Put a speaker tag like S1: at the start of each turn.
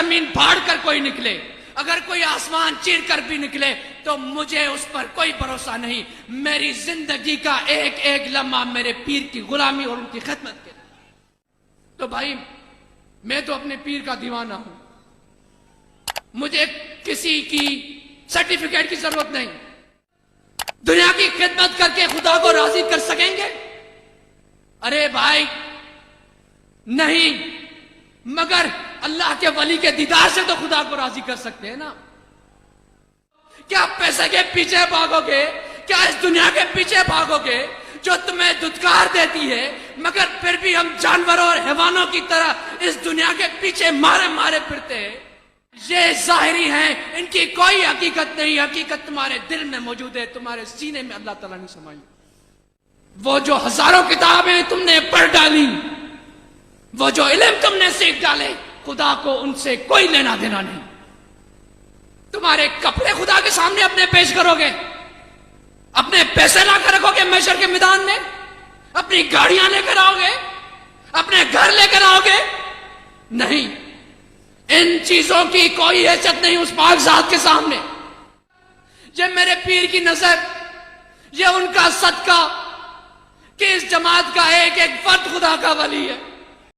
S1: زمین پھاڑ کر کوئی نکلے، اگر کوئی آسمان چیر کر بھی نکلے تو مجھے اس پر کوئی بھروسہ نہیں. میری زندگی کا ایک ایک لمحہ میرے پیر کی غلامی اور ان کی خدمت کے. تو بھائی میں تو اپنے پیر کا دیوانہ ہوں، مجھے کسی کی سرٹیفکیٹ کی ضرورت نہیں. دنیا کی خدمت کر کے خدا کو راضی کر سکیں گے؟ ارے بھائی نہیں، مگر اللہ کے ولی کے دیدار سے تو خدا کو راضی کر سکتے ہیں نا. کیا پیسے کے پیچھے بھاگو گے؟ کیا اس دنیا کے پیچھے بھاگو گے جو تمہیں دھتکار دیتی ہے، مگر پھر بھی ہم جانوروں اور حیوانوں کی طرح اس دنیا کے پیچھے مارے مارے پھرتے ہیں؟ یہ ظاہری ہیں، ان کی کوئی حقیقت نہیں. حقیقت تمہارے دل میں موجود ہے، تمہارے سینے میں اللہ تعالیٰ نے سمائی. وہ جو ہزاروں کتابیں تم نے پڑھ ڈالی، وہ جو علم تم نے سیکھ ڈالے، خدا کو ان سے کوئی لینا دینا نہیں. تمہارے کپڑے خدا کے سامنے اپنے پیش کرو گے، اپنے پیسے لا کر رکھو گے محشر کے میدان میں، اپنی گاڑیاں لے کر آؤ گے، اپنے گھر لے کر آؤ گے؟ نہیں، ان چیزوں کی کوئی حیثیت نہیں اس پاک ذات کے سامنے. یہ میرے پیر کی نظر، یہ ان کا صدقہ کہ اس جماعت کا ایک ایک فرد خدا کا ولی ہے.